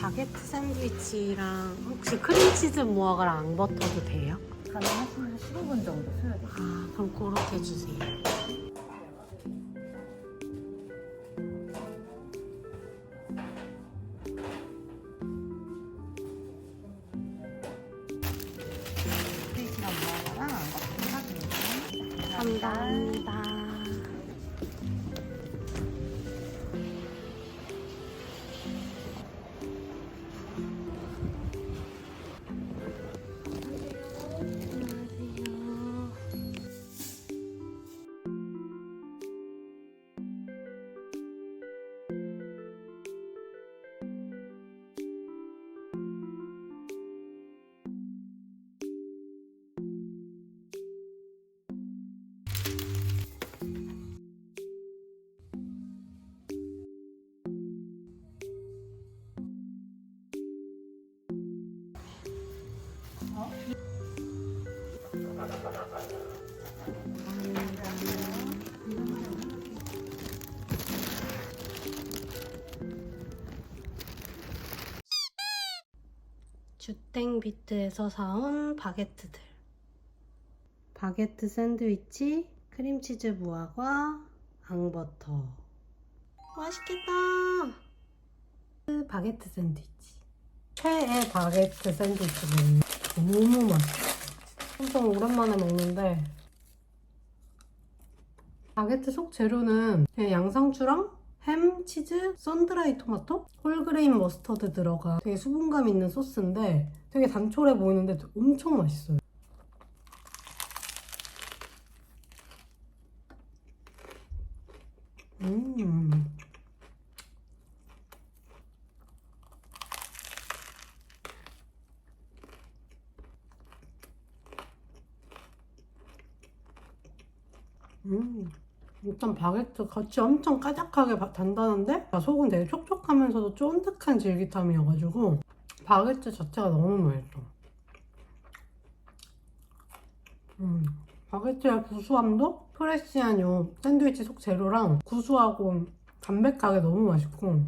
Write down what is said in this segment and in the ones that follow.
바게트 샌드위치랑 혹시 크림치즈 무화과랑 앙버터도 돼요? 가능하시면 15분 정도 소요돼요. 아, 그럼 그렇게 해주세요. 스테이크랑 무화과랑 안과 사드립니다. 감사합니다. 주땡비트에서 사온 바게트들. 바게트 샌드위치, 크림치즈 무화과, 앙버터. 맛있겠다. 바게트 샌드위치. 최애 바게트 샌드위치거든요. 너무 맛있어. 엄청 오랜만에 먹는데 바게트 속 재료는 그냥 양상추랑 햄, 치즈, 썬드라이 토마토, 홀그레인 머스터드 들어가 되게 수분감 있는 소스인데 되게 단촐해 보이는데 엄청 맛있어요. 음. 일단 바게트 겉이 엄청 까작하게 단단한데 속은 되게 촉촉하면서도 쫀득한 질기탐이어가지고 바게트 자체가 너무 맛있어. 바게트의 구수함도 프레쉬한 요 샌드위치 속 재료랑 구수하고 담백하게 너무 맛있고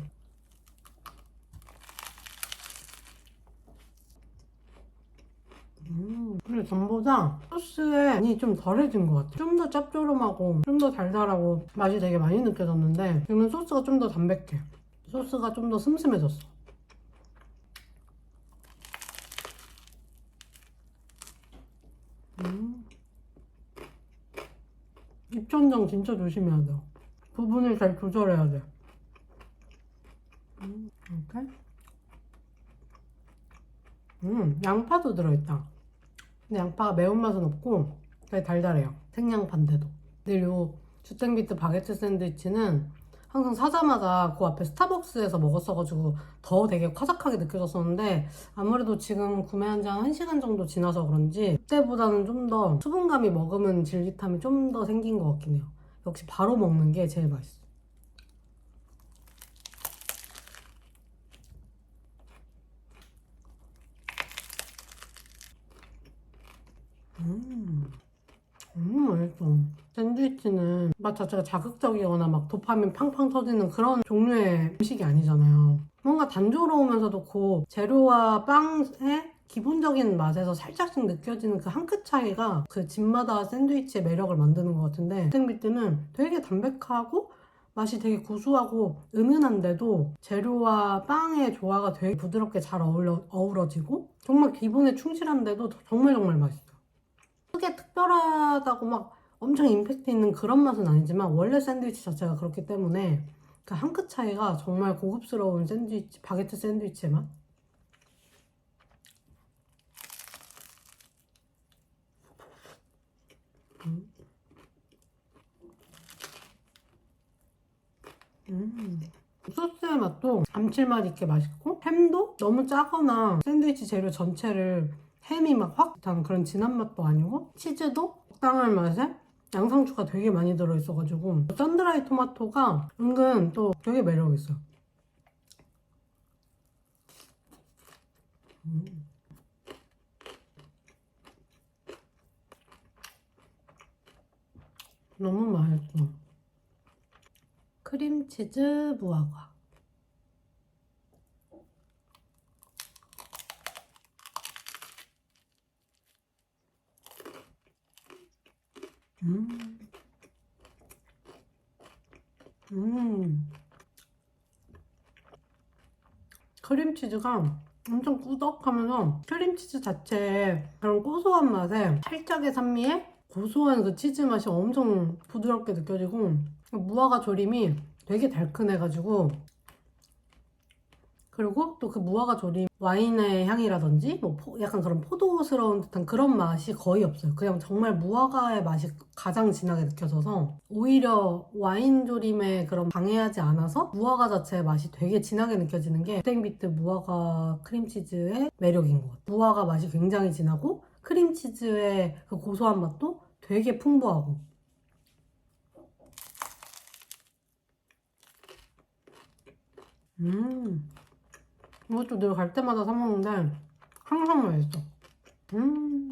근데 전보다 소스에 간이 좀 덜해진 것 같아요. 좀 더 짭조름하고 좀 더 달달하고 맛이 되게 많이 느껴졌는데 지금은 소스가 좀 더 담백해. 소스가 좀 더 슴슴해졌어. 입천장 진짜 조심해야 돼요. 부분을 잘 조절해야 돼. 이렇게. 양파도 들어있다. 근데 양파가 매운맛은 없고 되게 달달해요. 생양파인데도. 근데 요 주땡비트 바게트 샌드위치는 항상 사자마자 그 앞에 스타벅스에서 먹었어가지고 더 되게 화삭하게 느껴졌었는데 아무래도 지금 구매한 지 한 1시간 정도 지나서 그런지 그때보다는 좀 더 수분감이 머금은 질깃함이 좀 더 생긴 것 같긴 해요. 역시 바로 먹는 게 제일 맛있어. 맛있어. 샌드위치는 맛 자체가 자극적이거나 막 도파민 팡팡 터지는 그런 종류의 음식이 아니잖아요. 뭔가 단조로우면서도 그 재료와 빵의 기본적인 맛에서 살짝씩 느껴지는 그 한 끗 차이가 그 집마다 샌드위치의 매력을 만드는 것 같은데 땡비트는 되게 담백하고 맛이 되게 구수하고 은은한데도 재료와 빵의 조화가 되게 부드럽게 잘 어우러지고 정말 기본에 충실한데도 정말 정말 맛있어요. 크게 특별하다고 막 엄청 임팩트 있는 그런 맛은 아니지만 원래 샌드위치 자체가 그렇기 때문에 그 한 끗 차이가 정말 고급스러운 샌드위치, 바게트 샌드위치의 맛? 소스의 맛도 감칠맛 있게 맛있고 햄도 너무 짜거나 샌드위치 재료 전체를 햄이 막 확 단 그런 진한 맛도 아니고 치즈도 적당한 맛에 양상추가 되게 많이 들어있어가지고 썬드라이 토마토가 은근 또 되게 매력있어요. 너무 맛있어. 크림치즈 무화과. 음. 음. 크림치즈가 엄청 꾸덕하면서 크림치즈 자체의 그런 고소한 맛에 살짝의 산미에 고소한 그 치즈 맛이 엄청 부드럽게 느껴지고 무화과 조림이 되게 달큰해가지고 그리고 또 그 무화과 조림 와인의 향이라든지 뭐 약간 그런 포도스러운 듯한 그런 맛이 거의 없어요. 그냥 정말 무화과의 맛이 가장 진하게 느껴져서 오히려 와인 조림에 그런 방해하지 않아서 무화과 자체의 맛이 되게 진하게 느껴지는 게 땡비트 무화과 크림치즈의 매력인 것 같아요. 무화과 맛이 굉장히 진하고 크림치즈의 그 고소한 맛도 되게 풍부하고 이것도 늘 갈 때마다 사 먹는데 항상 맛있어.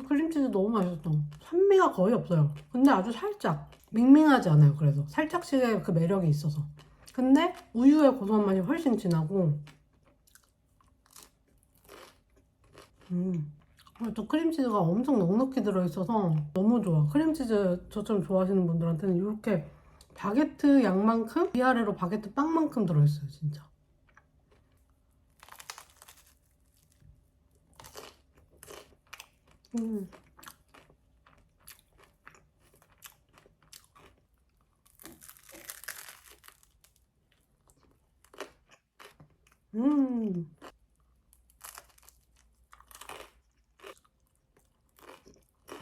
크림치즈 너무 맛있어. 산미가 거의 없어요. 근데 아주 살짝 밍밍하지 않아요. 그래서 살짝씩의 그 매력이 있어서. 근데 우유의 고소한 맛이 훨씬 진하고 또 크림치즈가 엄청 넉넉히 들어있어서 너무 좋아. 크림치즈 저처럼 좋아하시는 분들한테는 이렇게 바게트 양만큼 위아래로 바게트 빵만큼 들어있어요. 진짜. 음.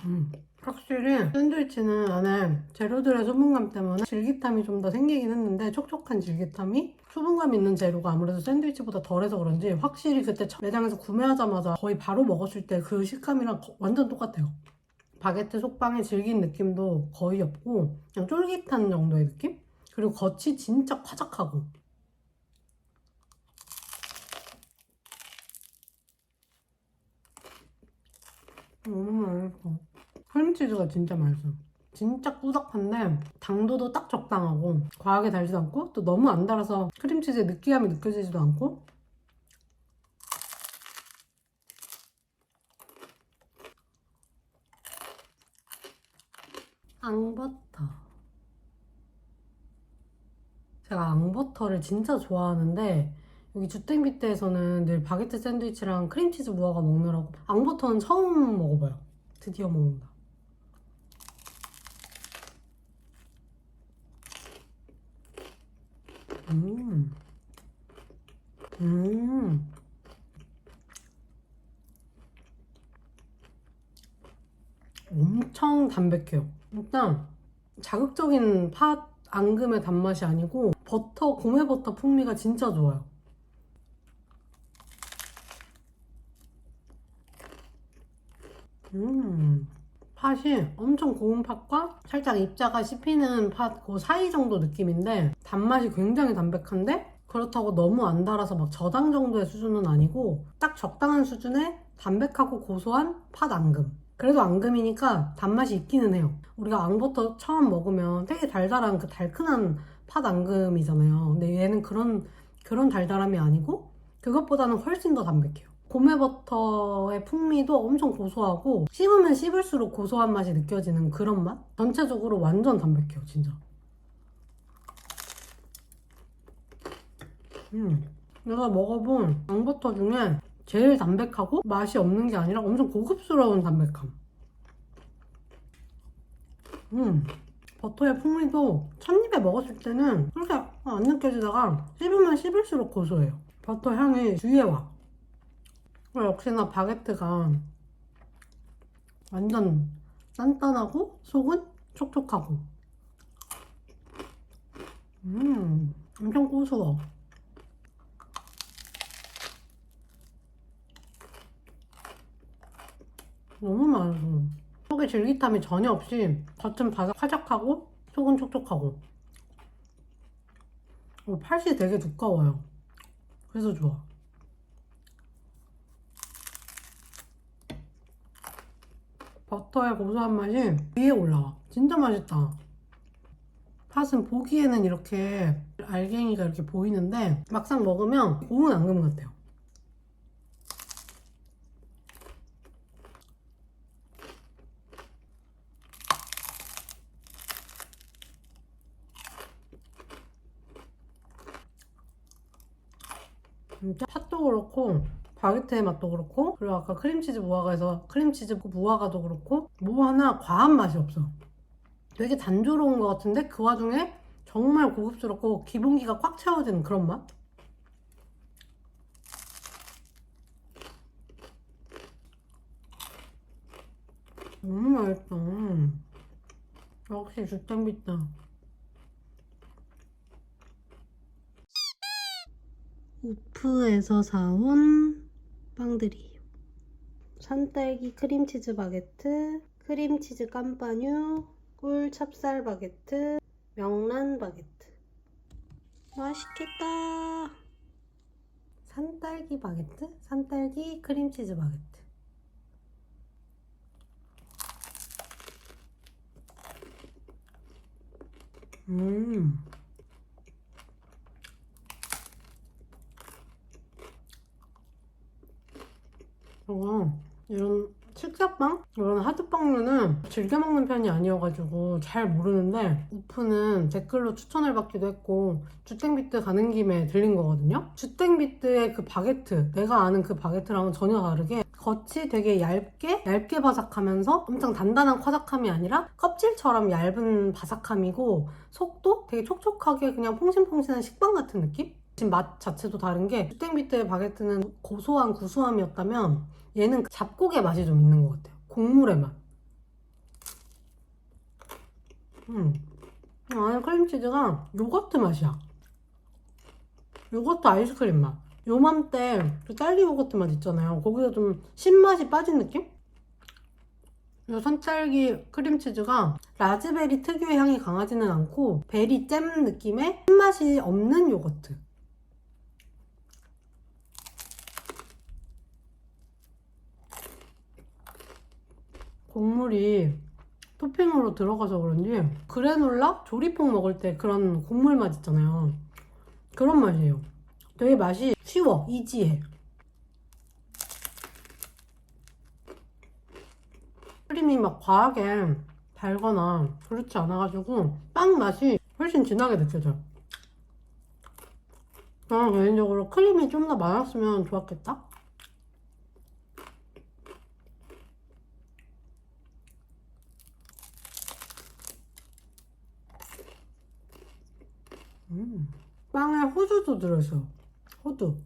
음. 확실히 샌드위치는 안에 재료들의 수분감 때문에 질기탐이 좀 더 생기긴 했는데 촉촉한 질기탐이 수분감 있는 재료가 아무래도 샌드위치보다 덜해서 그런지 확실히 그때 매장에서 구매하자마자 거의 바로 먹었을 때 그 식감이랑 완전 똑같아요. 바게트 속빵의 질긴 느낌도 거의 없고 그냥 쫄깃한 정도의 느낌? 그리고 겉이 진짜 화작하고 너무 맛있어. 크림치즈가 진짜 맛있어. 진짜 꾸덕한데 당도도 딱 적당하고 과하게 달지도 않고 또 너무 안 달아서 크림치즈의 느끼함이 느껴지지도 않고 앙버터 제가 앙버터를 진짜 좋아하는데 여기 주땡비떼에서는 늘 바게트 샌드위치랑 크림치즈 무화과 먹느라고 앙버터는 처음 먹어봐요. 드디어 먹는다. 음. 음. 엄청 담백해요. 일단 자극적인 팥 앙금의 단맛이 아니고 버터, 고메버터 풍미가 진짜 좋아요. 팥이 엄청 고운 팥과 살짝 입자가 씹히는 팥 그 사이 정도 느낌인데 단맛이 굉장히 담백한데 그렇다고 너무 안 달아서 막 저당 정도의 수준은 아니고 딱 적당한 수준의 담백하고 고소한 팥 앙금. 그래도 앙금이니까 단맛이 있기는 해요. 우리가 앙버터 처음 먹으면 되게 달달한 그 달큰한 팥 앙금이잖아요. 근데 얘는 그런 달달함이 아니고 그것보다는 훨씬 더 담백해요. 고메버터의 풍미도 엄청 고소하고 씹으면 씹을수록 고소한 맛이 느껴지는 그런 맛? 전체적으로 완전 담백해요, 진짜. 내가 먹어본 앙버터 중에 제일 담백하고 맛이 없는 게 아니라 엄청 고급스러운 담백함. 버터의 풍미도 첫 입에 먹었을 때는 그렇게 안 느껴지다가 씹으면 씹을수록 고소해요. 버터 향이 주위에 와. 역시나 바게트가 완전 단단하고 속은 촉촉하고 엄청 고소워. 너무 맛있어. 속에 질기탐이 전혀 없이 겉은 바삭하고 속은 촉촉하고 팥이 되게 두꺼워요. 그래서 좋아. 버터의 고소한 맛이 위에 올라와. 진짜 맛있다. 팥은 보기에는 이렇게 알갱이가 이렇게 보이는데 막상 먹으면 고운 앙금 같아요. 진짜 팥도 그렇고 바게트의 맛도 그렇고 그리고 아까 크림치즈 무화과에서 크림치즈 무화과도 그렇고 뭐 하나 과한 맛이 없어. 되게 단조로운 것 같은데 그 와중에 정말 고급스럽고 기본기가 꽉 채워지는 그런 맛? 너무 맛있다. 역시 주땡비타. 우프에서 사온 빵들이에요. 산딸기 크림치즈 바게트, 크림치즈 깜빠뉴, 꿀 찹쌀 바게트, 명란 바게트. 맛있겠다. 산딸기 바게트, 산딸기 크림치즈 바게트. 음. 이런 식사빵? 이런 하드빵류는 즐겨 먹는 편이 아니어가지고 잘 모르는데 우프는 댓글로 추천을 받기도 했고 주땡비트 가는 김에 들린 거거든요. 주땡비트의 그 바게트, 내가 아는 그 바게트랑은 전혀 다르게 겉이 되게 얇게 바삭하면서 엄청 단단한 화작함이 아니라 껍질처럼 얇은 바삭함이고 속도 되게 촉촉하게 그냥 퐁신퐁신한 식빵 같은 느낌? 지금 맛 자체도 다른 게 주땡비트의 바게트는 고소한 구수함이었다면 얘는 잡곡의 맛이 좀 있는 것 같아요. 곡물의 맛. 안에 크림치즈가 요거트 맛이야. 요거트 아이스크림 맛. 요맘때 그 딸기 요거트 맛 있잖아요. 거기서 좀 신맛이 빠진 느낌? 이 산딸기 크림치즈가 라즈베리 특유의 향이 강하지는 않고 베리 잼 느낌의 신맛이 없는 요거트. 곡물이 토핑으로 들어가서 그런지 그래놀라 조리퐁 먹을 때 그런 곡물 맛 있잖아요. 그런 맛이에요. 되게 맛이 쉬워, 이지해. 크림이 막 과하게 달거나 그렇지 않아가지고 빵 맛이 훨씬 진하게 느껴져요. 저는 개인적으로 크림이 좀 더 많았으면 좋았겠다. 빵에 호두도 들어있어요. 호두.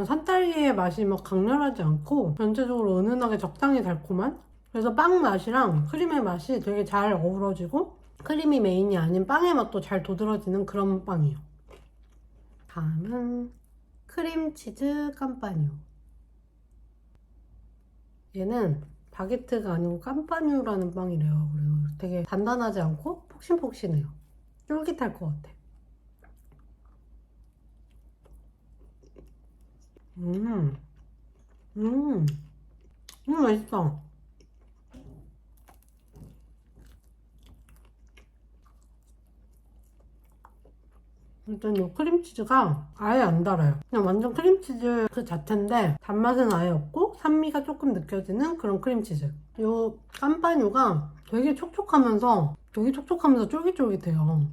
산딸기의 맛이 막 강렬하지 않고 전체적으로 은은하게 적당히 달콤한, 그래서 빵 맛이랑 크림의 맛이 되게 잘 어우러지고 크림이 메인이 아닌 빵의 맛도 잘 도드라지는 그런 빵이에요. 다음은 크림치즈 깜빠뉴. 얘는 바게트가 아니고 깜빠뉴라는 빵이래요. 그래서 되게 단단하지 않고 폭신폭신해요. 쫄깃할 것 같아. 맛있다. 일단 이 크림치즈가 아예 안 달아요. 그냥 완전 크림치즈 그 자체인데 단맛은 아예 없고 산미가 조금 느껴지는 그런 크림치즈. 이 깜빠뉴가 되게 촉촉하면서 쫄깃쫄깃해요.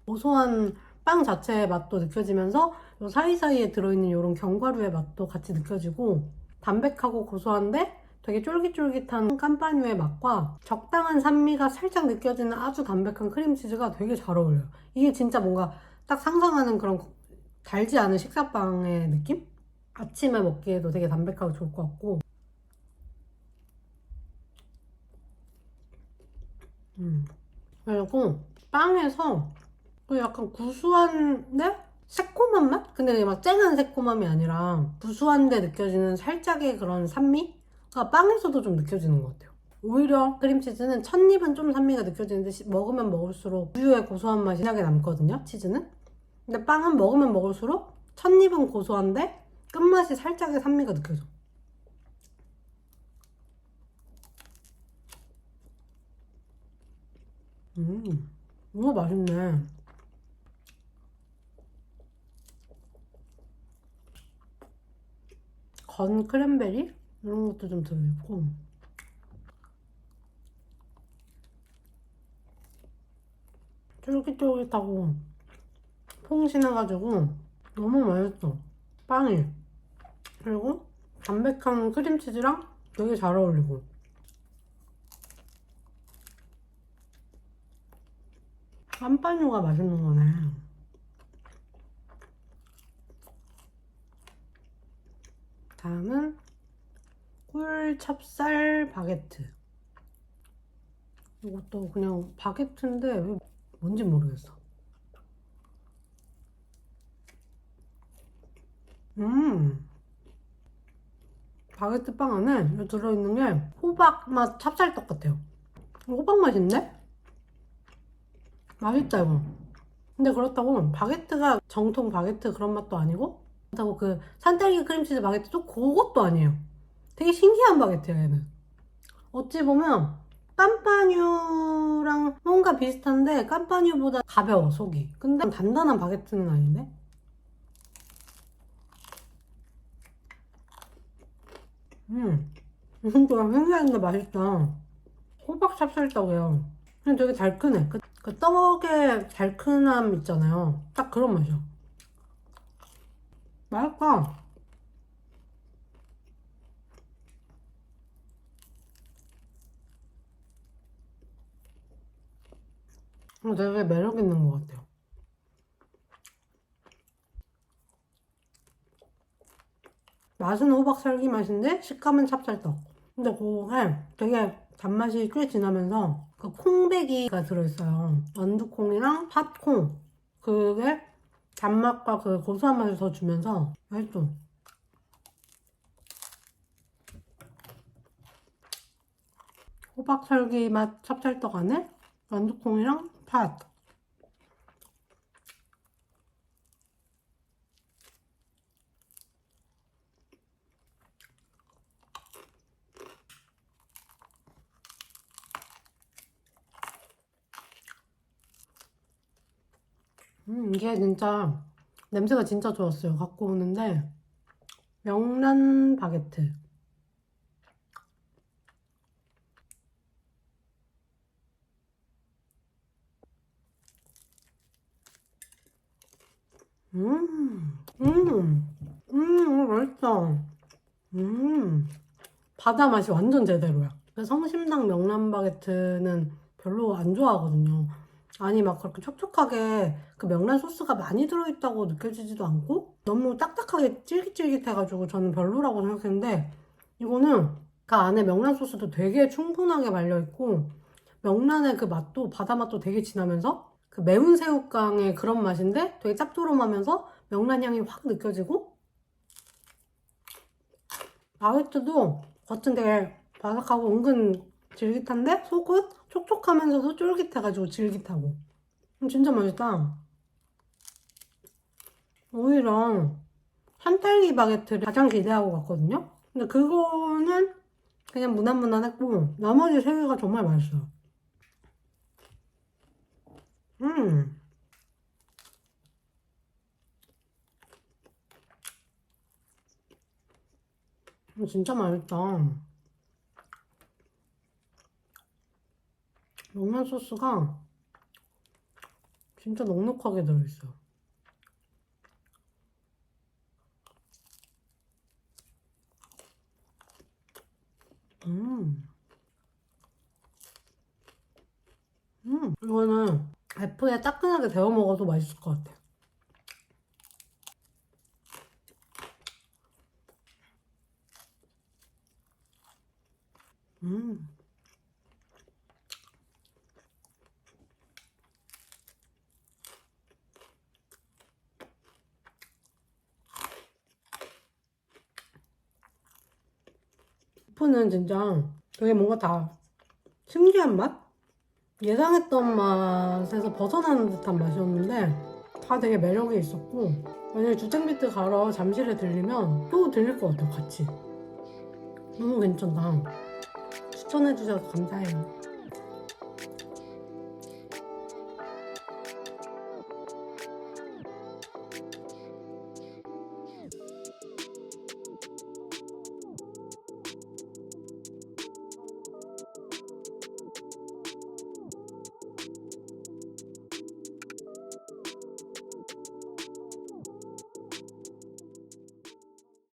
고소한 빵 자체의 맛도 느껴지면서 이 사이사이에 들어있는 이런 견과류의 맛도 같이 느껴지고 담백하고 고소한데 되게 쫄깃쫄깃한 깜빠뉴의 맛과 적당한 산미가 살짝 느껴지는 아주 담백한 크림치즈가 되게 잘 어울려요. 이게 진짜 뭔가 딱 상상하는 그런 달지 않은 식사빵의 느낌? 아침에 먹기에도 되게 담백하고 좋을 것 같고. 그리고 빵에서 그 약간 구수한데 새콤한 맛? 근데 그게 막 쨍한 새콤함이 아니라 구수한데 느껴지는 살짝의 그런 산미가 빵에서도 좀 느껴지는 것 같아요. 오히려 크림치즈는 첫입은 좀 산미가 느껴지는데 먹으면 먹을수록 우유의 고소한 맛이 나게 남거든요, 치즈는. 근데 빵은 먹으면 먹을수록 첫입은 고소한데 끝맛이 살짝의 산미가 느껴져. 이거 맛있네. 건 크랜베리? 이런 것도 좀 들어있고. 쫄깃쫄깃하고 퐁신해가지고 너무 맛있어. 빵이. 그리고 담백한 크림치즈랑 되게 잘 어울리고. 깐빠뉴가 맛있는 거네. 다음은 꿀 찹쌀 바게트. 이것도 그냥 바게트인데 왜 뭔지 모르겠어. 바게트 빵 안에 들어있는 게 호박 맛 찹쌀떡 같아요. 호박 맛인데? 맛있다 이거. 근데 그렇다고 바게트가 정통 바게트 그런 맛도 아니고, 그렇다고 그 산딸기 크림치즈 바게트도 그것도 아니에요. 되게 신기한 바게트야 얘는. 어찌 보면 깐빠뉴랑 뭔가 비슷한데 깐빠뉴보다 가벼워 속이. 근데 단단한 바게트는 아닌데? 이거 신기한데 맛있다. 호박 찹쌀떡이에요. 근데 되게 달큰해. 그 떡의 달큰함 있잖아요. 딱 그런 맛이야. 맛있다. 되게 매력 있는 것 같아요. 맛은 호박 살기 맛인데 식감은 찹쌀떡. 근데 그게 되게 단맛이 꽤 진하면서 그 콩배기가 들어있어요. 완두콩이랑 팥콩. 그게 단맛과 그 고소한 맛을 더 주면서 맛있어. 호박 살기 맛 찹쌀떡 안에 완두콩이랑 팥. 이게 진짜 냄새가 진짜 좋았어요. 갖고 오는데 명란 바게트. 맛있다. 바다 맛이 완전 제대로야. 성심당 명란 바게트는 별로 안 좋아하거든요. 아니 막 그렇게 촉촉하게 그 명란 소스가 많이 들어있다고 느껴지지도 않고 너무 딱딱하게 쫄깃쫄깃해가지고 저는 별로라고 생각했는데, 이거는 그 안에 명란 소스도 되게 충분하게 말려있고 명란의 그 맛도 바다 맛도 되게 진하면서 그 매운 새우깡의 그런 맛인데 되게 짭조름하면서 명란 향이 확 느껴지고, 바게트도 겉은 되게 바삭하고 은근 질깃한데 속은 촉촉하면서도 쫄깃해가지고 질깃하고 진짜 맛있다. 오히려 산딸기 바게트를 가장 기대하고 갔거든요. 근데 그거는 그냥 무난무난했고 나머지 세 개가 정말 맛있어요. 진짜 맛있다. 명란 소스가 진짜 넉넉하게 들어있어요. 이거는 F에 따끈하게 데워 먹어도 맛있을 것 같아요. F는 진짜 되게 뭔가 다 신기한 맛? 예상했던 맛에서 벗어나는 듯한 맛이었는데 다 되게 매력이 있었고, 만약에 주택비트 가러 잠실에 들리면 또 들릴 것 같아요. 같이. 너무 괜찮다. 추천해주셔서 감사해요.